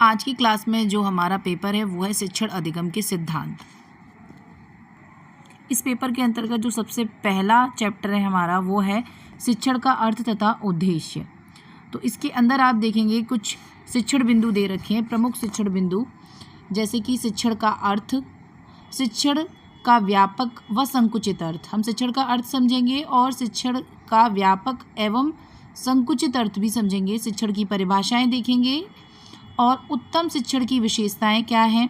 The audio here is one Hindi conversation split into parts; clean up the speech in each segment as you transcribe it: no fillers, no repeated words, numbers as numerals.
आज की क्लास में जो हमारा पेपर है वो है शिक्षण अधिगम के सिद्धांत। इस पेपर के अंतर्गत जो सबसे पहला चैप्टर है हमारा वो है शिक्षण का अर्थ तथा उद्देश्य। तो इसके अंदर आप देखेंगे कुछ शिक्षण बिंदु दे रखे हैं, प्रमुख शिक्षण बिंदु, जैसे कि शिक्षण का अर्थ, शिक्षण का व्यापक व संकुचित अर्थ। हम शिक्षण का अर्थ समझेंगे और शिक्षण का व्यापक एवं संकुचित अर्थ भी समझेंगे। शिक्षण की परिभाषाएं देखेंगे और उत्तम शिक्षण की विशेषताएं क्या हैं,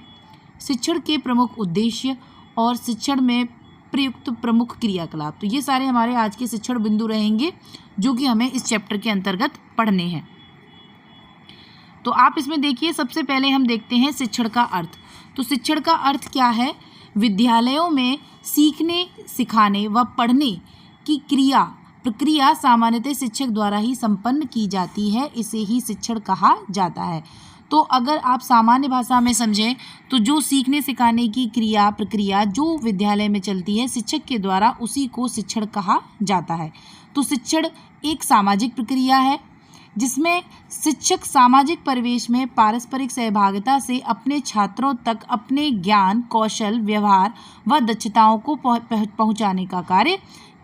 शिक्षण के प्रमुख उद्देश्य और शिक्षण में प्रयुक्त प्रमुख क्रियाकलाप। तो ये सारे हमारे आज के शिक्षण बिंदु रहेंगे जो कि हमें इस चैप्टर के अंतर्गत पढ़ने हैं। तो आप इसमें देखिए, सबसे पहले हम देखते हैं शिक्षण का अर्थ। तो शिक्षण का अर्थ क्या है? विद्यालयों में सीखने, सिखाने व पढ़ने की प्रक्रिया सामान्यतः शिक्षक द्वारा ही संपन्न की जाती है, इसे ही शिक्षण कहा जाता है। तो अगर आप सामान्य भाषा में समझें तो जो सीखने सिखाने की प्रक्रिया जो विद्यालय में चलती है शिक्षक के द्वारा, उसी को शिक्षण कहा जाता है। तो शिक्षण एक सामाजिक प्रक्रिया है जिसमें शिक्षक सामाजिक परिवेश में पारस्परिक सहभागिता से अपने छात्रों तक अपने ज्ञान, कौशल, व्यवहार व दक्षताओं को पहुंचाने का कार्य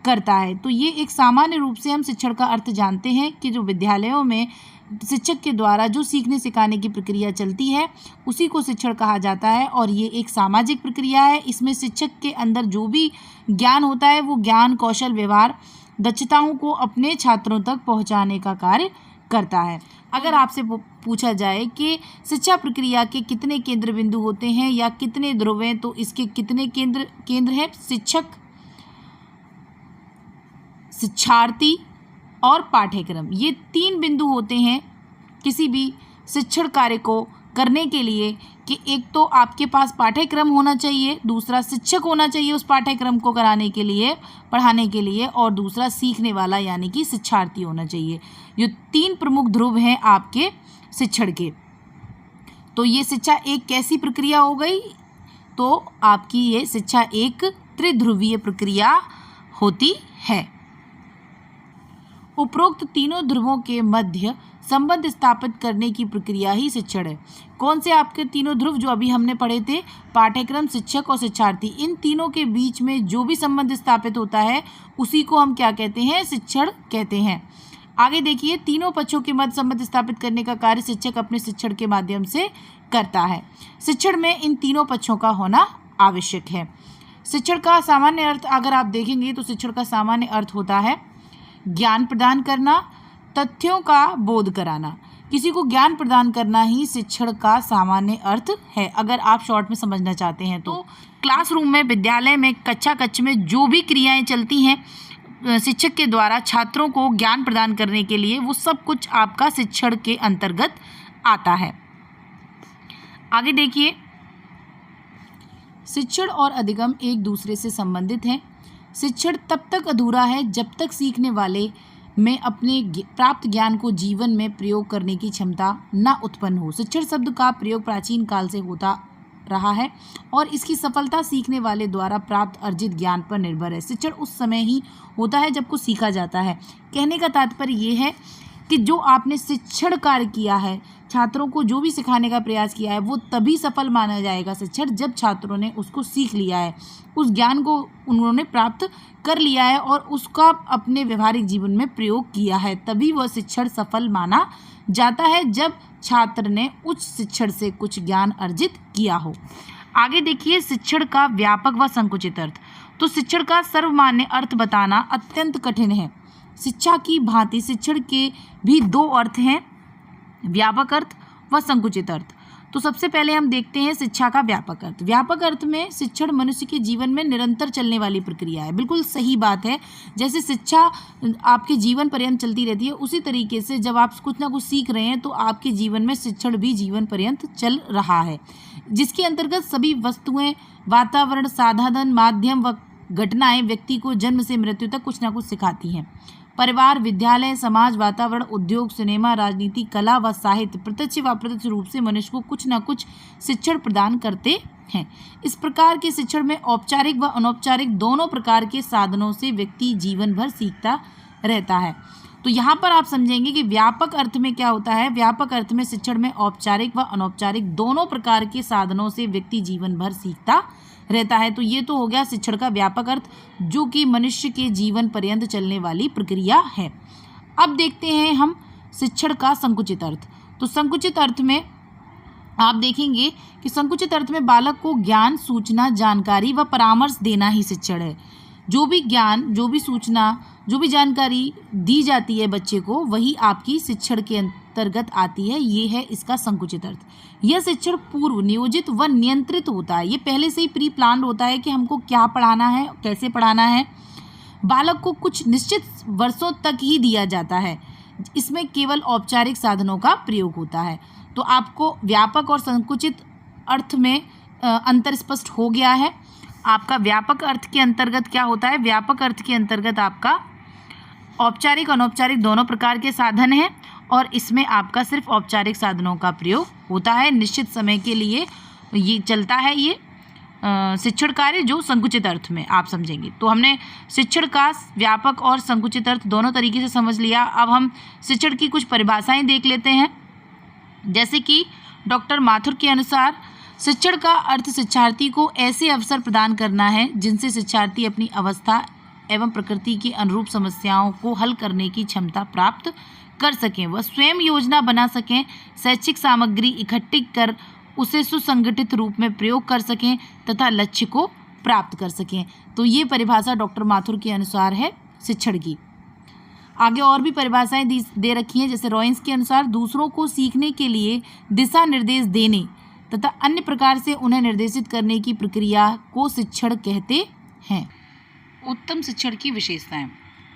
करता है। तो ये एक सामान्य रूप से हम शिक्षण का अर्थ जानते हैं कि जो विद्यालयों में शिक्षक के द्वारा जो सीखने सिखाने की प्रक्रिया चलती है उसी को शिक्षण कहा जाता है और ये एक सामाजिक प्रक्रिया है। इसमें शिक्षक के अंदर जो भी ज्ञान होता है वो ज्ञान, कौशल, व्यवहार, दक्षताओं को अपने छात्रों तक पहुंचाने का कार्य करता है। अगर आपसे पूछा जाए कि शिक्षा प्रक्रिया के कितने केंद्र बिंदु होते हैं या कितने ध्रुव हैं, तो इसके कितने केंद्र हैं? शिक्षक, शिक्षार्थी और पाठ्यक्रम, ये 3 बिंदु होते हैं किसी भी शिक्षण कार्य को करने के लिए कि एक तो आपके पास पाठ्यक्रम होना चाहिए, दूसरा शिक्षक होना चाहिए उस पाठ्यक्रम को कराने के लिए, पढ़ाने के लिए, और दूसरा सीखने वाला यानी कि शिक्षार्थी होना चाहिए। ये 3 प्रमुख ध्रुव हैं आपके शिक्षण के। तो ये शिक्षा एक कैसी प्रक्रिया हो गई? तो आपकी ये शिक्षा एक त्रिध्रुवीय प्रक्रिया होती है। उपरोक्त तीनों ध्रुवों के मध्य संबंध स्थापित करने की प्रक्रिया ही शिक्षण है। कौन से आपके तीनों ध्रुव जो अभी हमने पढ़े थे? पाठ्यक्रम, शिक्षक और शिक्षार्थी। इन तीनों के बीच में जो भी संबंध स्थापित होता है उसी को हम क्या कहते हैं? शिक्षण कहते हैं। आगे देखिए, तीनों पक्षों के मध्य संबंध स्थापित करने का कार्य शिक्षक अपने शिक्षण के माध्यम से करता है। शिक्षण में इन तीनों पक्षों का होना आवश्यक है। शिक्षण का सामान्य अर्थ अगर आप देखेंगे तो शिक्षण का सामान्य अर्थ होता है ज्ञान प्रदान करना, तथ्यों का बोध कराना। किसी को ज्ञान प्रदान करना ही शिक्षण का सामान्य अर्थ है, अगर आप शॉर्ट में समझना चाहते हैं तो। क्लासरूम में, विद्यालय में, कक्षा कक्ष में जो भी क्रियाएं चलती हैं शिक्षक के द्वारा छात्रों को ज्ञान प्रदान करने के लिए, वो सब कुछ आपका शिक्षण के अंतर्गत आता है। आगे देखिए, शिक्षण और अधिगम एक दूसरे से संबंधित हैं। शिक्षण तब तक अधूरा है जब तक सीखने वाले में अपने प्राप्त ज्ञान को जीवन में प्रयोग करने की क्षमता न उत्पन्न हो। शिक्षण शब्द का प्रयोग प्राचीन काल से होता रहा है और इसकी सफलता सीखने वाले द्वारा प्राप्त अर्जित ज्ञान पर निर्भर है। शिक्षण उस समय ही होता है जब कुछ सीखा जाता है। कहने का तात्पर्य ये है कि जो आपने शिक्षण कार्य किया है, छात्रों को जो भी सिखाने का प्रयास किया है, वो तभी सफल माना जाएगा शिक्षण जब छात्रों ने उसको सीख लिया है, उस ज्ञान को उन्होंने प्राप्त कर लिया है और उसका अपने व्यवहारिक जीवन में प्रयोग किया है, तभी वह शिक्षण सफल माना जाता है जब छात्र ने उच्च शिक्षण से कुछ ज्ञान अर्जित किया हो। आगे देखिए, शिक्षण का व्यापक व संकुचित अर्थ। तो शिक्षण का सर्वमान्य अर्थ बताना अत्यंत कठिन है। शिक्षा की भांति शिक्षण के भी 2 अर्थ हैं, व्यापक अर्थ व संकुचित अर्थ। तो सबसे पहले हम देखते हैं शिक्षा का व्यापक अर्थ। व्यापक अर्थ में शिक्षण मनुष्य के जीवन में निरंतर चलने वाली प्रक्रिया है। बिल्कुल सही बात है, जैसे शिक्षा आपके जीवन पर्यंत चलती रहती है, उसी तरीके से जब आप कुछ ना कुछ सीख रहे हैं तो आपके जीवन में शिक्षण भी जीवन पर्यंत चल रहा है, जिसके अंतर्गत सभी वस्तुएं, वातावरण, साधन, माध्यम व घटनाएं व्यक्ति को जन्म से मृत्यु तक कुछ ना कुछ सिखाती हैं। परिवार, विद्यालय, समाज, वातावरण, उद्योग, सिनेमा, राजनीति, कला व साहित्य प्रत्यक्ष व अप्रत्यक्ष रूप से मनुष्य को कुछ न कुछ शिक्षण प्रदान करते हैं। इस प्रकार के शिक्षण में औपचारिक व अनौपचारिक दोनों प्रकार के साधनों से व्यक्ति जीवन भर सीखता रहता है। तो यहाँ पर आप समझेंगे कि व्यापक अर्थ में क्या होता है। व्यापक अर्थ में शिक्षण में औपचारिक व अनौपचारिक दोनों प्रकार के साधनों से व्यक्ति जीवन भर सीखता रहता है। तो ये तो हो गया शिक्षण का व्यापक अर्थ, जो कि मनुष्य के जीवन पर्यंत चलने वाली प्रक्रिया है। अब देखते हैं हम शिक्षण का संकुचित अर्थ। तो संकुचित अर्थ में आप देखेंगे कि संकुचित अर्थ में बालक को ज्ञान, सूचना, जानकारी व परामर्श देना ही शिक्षण है। जो भी ज्ञान, जो भी सूचना, जो भी जानकारी दी जाती है बच्चे को, वही आपकी शिक्षण के अंतर्गत आती है। ये है इसका संकुचित अर्थ। यह शिक्षण पूर्व नियोजित व नियंत्रित होता है। ये पहले से ही प्री प्लान्ड होता है कि हमको क्या पढ़ाना है, कैसे पढ़ाना है। बालक को कुछ निश्चित वर्षों तक ही दिया जाता है। इसमें केवल औपचारिक साधनों का प्रयोग होता है। तो आपको व्यापक और संकुचित अर्थ में अंतर स्पष्ट हो गया है। आपका व्यापक अर्थ के अंतर्गत क्या होता है। व्यापक अर्थ के अंतर्गत आपका औपचारिक अनौपचारिक दोनों प्रकार के साधन हैं, और इसमें आपका सिर्फ औपचारिक साधनों का प्रयोग होता है। निश्चित समय के लिए ये चलता है ये शिक्षण कार्य, जो संकुचित अर्थ में आप समझेंगे। तो हमने शिक्षण का व्यापक और संकुचित अर्थ दोनों तरीके से समझ लिया। अब हम शिक्षण की कुछ परिभाषाएं देख लेते हैं। जैसे कि डॉक्टर माथुर के अनुसार शिक्षण का अर्थ शिक्षार्थी को ऐसे अवसर प्रदान करना है जिनसे शिक्षार्थी अपनी अवस्था एवं प्रकृति के अनुरूप समस्याओं को हल करने की क्षमता प्राप्त कर सकें, वह स्वयं योजना बना सकें, शैक्षिक सामग्री इकट्ठी कर उसे सुसंगठित रूप में प्रयोग कर सकें तथा लक्ष्य को प्राप्त कर सकें। तो ये परिभाषा डॉक्टर माथुर के अनुसार है शिक्षण की। आगे और भी परिभाषाएं दे रखी हैं। जैसे रॉइन्स के अनुसार दूसरों को सीखने के लिए दिशा निर्देश देने तथा अन्य प्रकार से उन्हें निर्देशित करने की प्रक्रिया को शिक्षण कहते हैं। उत्तम शिक्षण की विशेषताएं।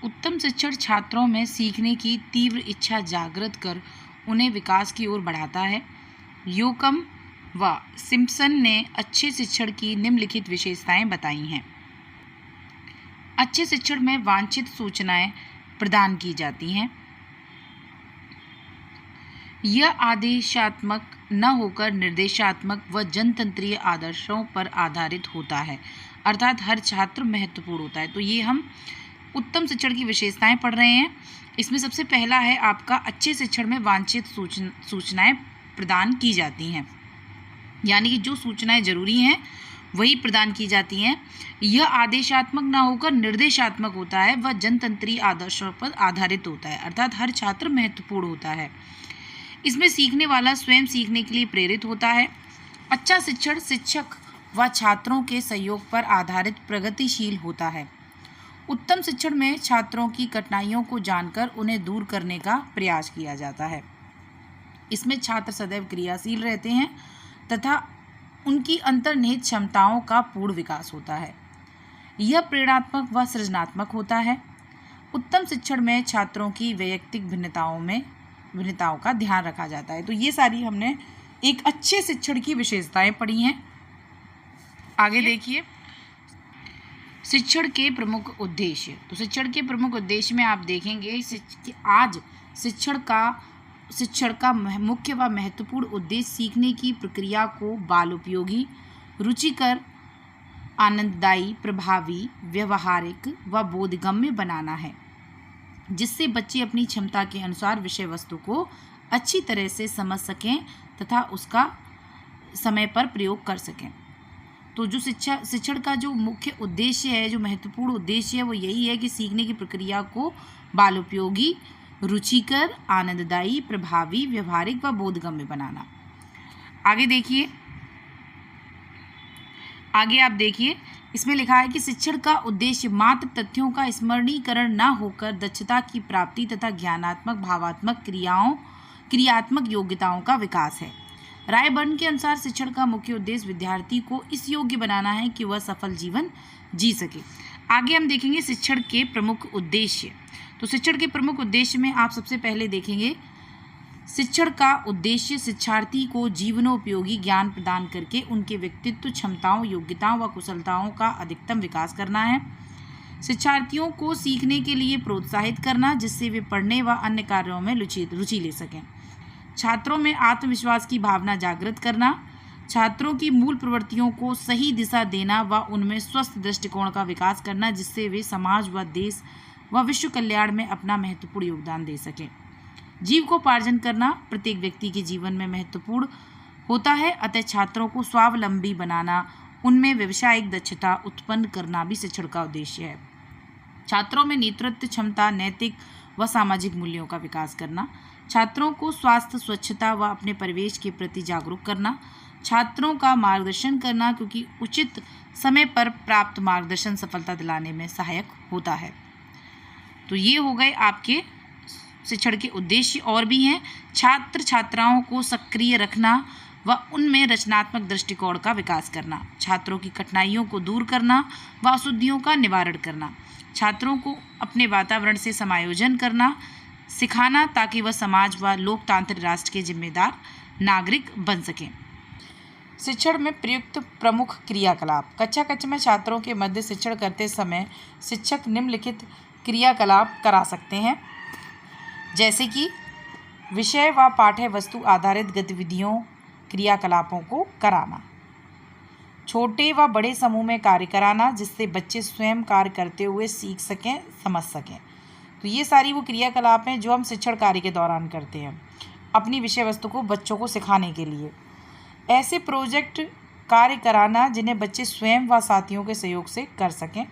उत्तम शिक्षण छात्रों में सीखने की तीव्र इच्छा जागृत कर उन्हें विकास की ओर बढ़ाता है। योकम व सिम्पसन ने अच्छे शिक्षण की निम्नलिखित विशेषताएं बताई हैं। अच्छे शिक्षण में वांछित सूचनाएं प्रदान की जाती हैं। यह आदेशात्मक न होकर निर्देशात्मक व जनतंत्रीय आदर्शों पर आधारित होता है, अर्थात हर छात्र महत्वपूर्ण होता है। तो ये हम उत्तम शिक्षण की विशेषताएं पढ़ रहे हैं। इसमें सबसे पहला है आपका अच्छे शिक्षण में वांछित सूचनाएं प्रदान की जाती हैं, यानी कि जो सूचनाएं जरूरी हैं वही प्रदान की जाती हैं। यह आदेशात्मक ना होकर निर्देशात्मक होता है, वह जनतंत्रीय आदर्शों पर आधारित होता है, अर्थात हर छात्र महत्वपूर्ण होता है। इसमें सीखने वाला स्वयं सीखने के लिए प्रेरित होता है। अच्छा शिक्षण शिक्षक व छात्रों के सहयोग पर आधारित प्रगतिशील होता है। उत्तम शिक्षण में छात्रों की कठिनाइयों को जानकर उन्हें दूर करने का प्रयास किया जाता है। इसमें छात्र सदैव क्रियाशील रहते हैं तथा उनकी अंतर्निहित क्षमताओं का पूर्ण विकास होता है। यह प्रेरणात्मक व सृजनात्मक होता है। उत्तम शिक्षण में छात्रों की वैयक्तिक भिन्नताओं का ध्यान रखा जाता है। तो ये सारी हमने एक अच्छे शिक्षण की विशेषताएं पढ़ी हैं। आगे देखिए शिक्षण के प्रमुख उद्देश्य। तो शिक्षण के प्रमुख उद्देश्य में आप देखेंगे कि आज शिक्षण का मुख्य व महत्वपूर्ण उद्देश्य सीखने की प्रक्रिया को बाल उपयोगी, रुचिकर, आनंददायी, प्रभावी, व्यवहारिक व बोधगम्य बनाना है, जिससे बच्चे अपनी क्षमता के अनुसार विषय वस्तु को अच्छी तरह से समझ सकें तथा उसका समय पर प्रयोग कर सकें। तो जो शिक्षण का जो मुख्य उद्देश्य है, जो महत्वपूर्ण उद्देश्य है, वो यही है कि सीखने की प्रक्रिया को बाल उपयोगी, रुचिकर, आनंददायी, प्रभावी, व्यवहारिक व बोधगम्य बनाना। आगे आप देखिए इसमें लिखा है कि शिक्षण का उद्देश्य मात्र तथ्यों का स्मरणीकरण न होकर दक्षता की प्राप्ति तथा ज्ञानात्मक, भावात्मक, क्रियात्मक योग्यताओं का विकास है। रायबर्न के अनुसार शिक्षण का मुख्य उद्देश्य विद्यार्थी को इस योग्य बनाना है कि वह सफल जीवन जी सके। आगे हम देखेंगे शिक्षण के प्रमुख उद्देश्य। तो शिक्षण के प्रमुख उद्देश्य में आप सबसे पहले देखेंगे शिक्षण का उद्देश्य शिक्षार्थी को जीवनोपयोगी ज्ञान प्रदान करके उनके व्यक्तित्व, क्षमताओं, योग्यताओं व कुशलताओं का अधिकतम विकास करना है। शिक्षार्थियों को सीखने के लिए प्रोत्साहित करना, जिससे वे पढ़ने व अन्य कार्यों में रुचि ले सकें। छात्रों में आत्मविश्वास की भावना जागृत करना, छात्रों की मूल प्रवृत्तियों को सही दिशा देना व उनमें स्वस्थ दृष्टिकोण का विकास करना, जिससे वे समाज व देश वह विश्व कल्याण में अपना महत्वपूर्ण योगदान दे सकें। जीविकोपार्जन करना प्रत्येक व्यक्ति के जीवन में महत्वपूर्ण होता है, अतः छात्रों को स्वावलंबी बनाना, उनमें व्यावसायिक दक्षता उत्पन्न करना भी शिक्षण का उद्देश्य है। छात्रों में नेतृत्व क्षमता, नैतिक व सामाजिक मूल्यों का विकास करना, छात्रों को स्वास्थ्य, स्वच्छता व अपने परिवेश के प्रति जागरूक करना, छात्रों का मार्गदर्शन करना, क्योंकि उचित समय पर प्राप्त मार्गदर्शन सफलता दिलाने में सहायक होता है। तो ये हो गए आपके शिक्षण के उद्देश्य। और भी हैं, छात्र छात्राओं को सक्रिय रखना व उनमें रचनात्मक दृष्टिकोण का विकास करना, छात्रों की कठिनाइयों को दूर करना व अशुद्धियों का निवारण करना, छात्रों को अपने वातावरण से समायोजन करना सिखाना ताकि वह समाज व लोकतांत्रिक राष्ट्र के जिम्मेदार नागरिक बन सकें। शिक्षण में प्रयुक्त प्रमुख क्रियाकलाप। कक्षा में छात्रों के मध्य शिक्षण करते समय शिक्षक निम्नलिखित क्रियाकलाप करा सकते हैं, जैसे कि विषय व पाठ्य वस्तु आधारित गतिविधियों क्रियाकलापों को कराना, छोटे व बड़े समूह में कार्य कराना जिससे बच्चे स्वयं कार्य करते हुए सीख सकें, समझ सकें। तो ये सारी वो क्रियाकलाप हैं जो हम शिक्षण कार्य के दौरान करते हैं अपनी विषय वस्तु को बच्चों को सिखाने के लिए। ऐसे प्रोजेक्ट कार्य कराना जिन्हें बच्चे स्वयं व साथियों के सहयोग से कर सकें,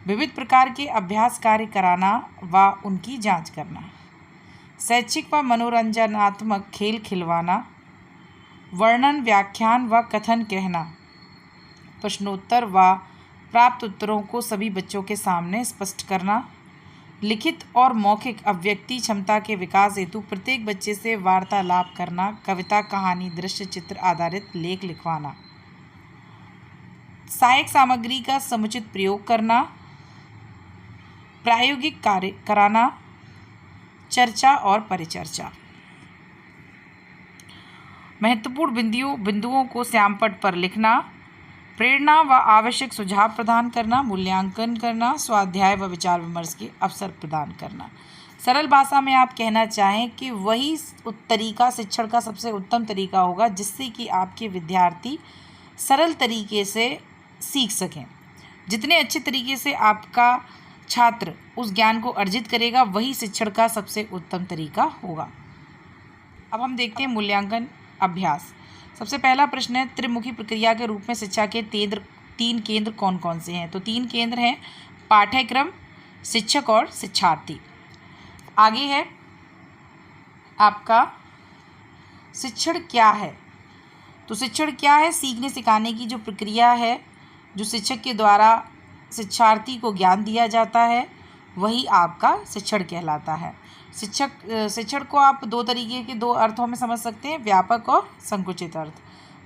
विविध प्रकार के अभ्यास कार्य कराना व उनकी जांच करना, शैक्षिक व मनोरंजनात्मक खेल खिलवाना, वर्णन, व्याख्यान व कथन कहना, प्रश्नोत्तर व प्राप्त उत्तरों को सभी बच्चों के सामने स्पष्ट करना, लिखित और मौखिक अभिव्यक्ति क्षमता के विकास हेतु प्रत्येक बच्चे से वार्तालाप करना, कविता, कहानी, दृश्य चित्र आधारित लेख लिखवाना, सहायक सामग्री का समुचित प्रयोग करना, प्रायोगिक कार्य कराना, चर्चा और परिचर्चा। महत्वपूर्ण बिंदुओं को श्यामपट्ट पर लिखना, प्रेरणा व आवश्यक सुझाव प्रदान करना, मूल्यांकन करना, स्वाध्याय व विचार विमर्श के अवसर प्रदान करना। सरल भाषा में आप कहना चाहें कि वही तरीका शिक्षण का सबसे उत्तम तरीका होगा जिससे कि आपके विद्यार्थी सरल तरीके से सीख सकें। जितने अच्छे तरीके से आपका छात्र उस ज्ञान को अर्जित करेगा वही शिक्षण का सबसे उत्तम तरीका होगा। अब हम देखते हैं मूल्यांकन अभ्यास। सबसे पहला प्रश्न है, त्रिमुखी प्रक्रिया के रूप में शिक्षा के तीन केंद्र कौन कौन से हैं? तो 3 केंद्र हैं, पाठ्यक्रम, शिक्षक और शिक्षार्थी। आगे है आपका शिक्षण क्या है? तो शिक्षण क्या है? सीखने सिखाने की जो प्रक्रिया है, जो शिक्षक के द्वारा शिक्षार्थी को ज्ञान दिया जाता है, वही आपका शिक्षण कहलाता है। शिक्षण को आप 2 तरीके के 2 अर्थों में समझ सकते हैं, व्यापक और संकुचित अर्थ।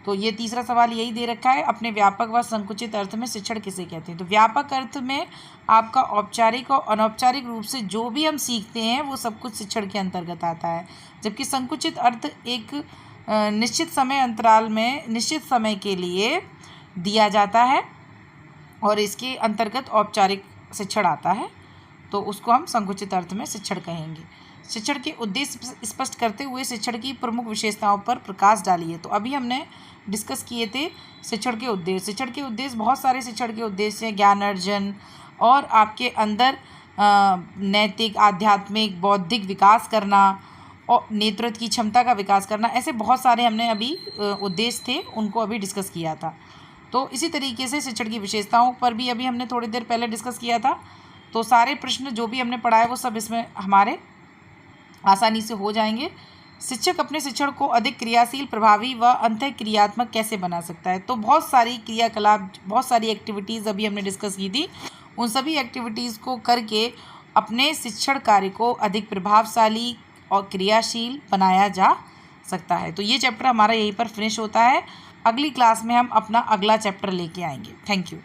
तो ये तीसरा सवाल यही दे रखा है, अपने व्यापक व संकुचित अर्थ में शिक्षण किसे कहते हैं? तो व्यापक अर्थ में आपका औपचारिक और अनौपचारिक रूप से जो भी हम सीखते हैं वो सब कुछ शिक्षण के अंतर्गत आता है, जबकि संकुचित अर्थ एक निश्चित समय अंतराल में निश्चित समय के लिए दिया जाता है और इसके अंतर्गत औपचारिक शिक्षण आता है, तो उसको हम संकुचित अर्थ में शिक्षण कहेंगे। शिक्षण के उद्देश्य स्पष्ट करते हुए शिक्षण की प्रमुख विशेषताओं पर प्रकाश डालिए। तो अभी हमने डिस्कस किए थे शिक्षण के उद्देश्य। शिक्षण के उद्देश्य बहुत सारे शिक्षण के उद्देश्य हैं, ज्ञान अर्जन और आपके अंदर नैतिक, आध्यात्मिक, बौद्धिक विकास करना और नेतृत्व की क्षमता का विकास करना, ऐसे बहुत सारे हमने अभी उद्देश्य थे, उनको अभी डिस्कस किया था। तो इसी तरीके से शिक्षण की विशेषताओं पर भी अभी हमने थोड़ी देर पहले डिस्कस किया था। तो सारे प्रश्न जो भी हमने पढ़ाए वो सब इसमें हमारे आसानी से हो जाएंगे। शिक्षक अपने शिक्षण को अधिक क्रियाशील, प्रभावी व अंतःक्रियात्मक कैसे बना सकता है? तो बहुत सारी क्रियाकलाप, बहुत सारी एक्टिविटीज़ अभी हमने डिस्कस की थी। उन सभी एक्टिविटीज़ को करके अपने शिक्षण कार्य को अधिक प्रभावशाली और क्रियाशील बनाया जा सकता है। तो ये चैप्टर हमारा यहीं पर फिनिश होता है। अगली क्लास में हम अपना अगला चैप्टर लेके आएंगे। Thank you.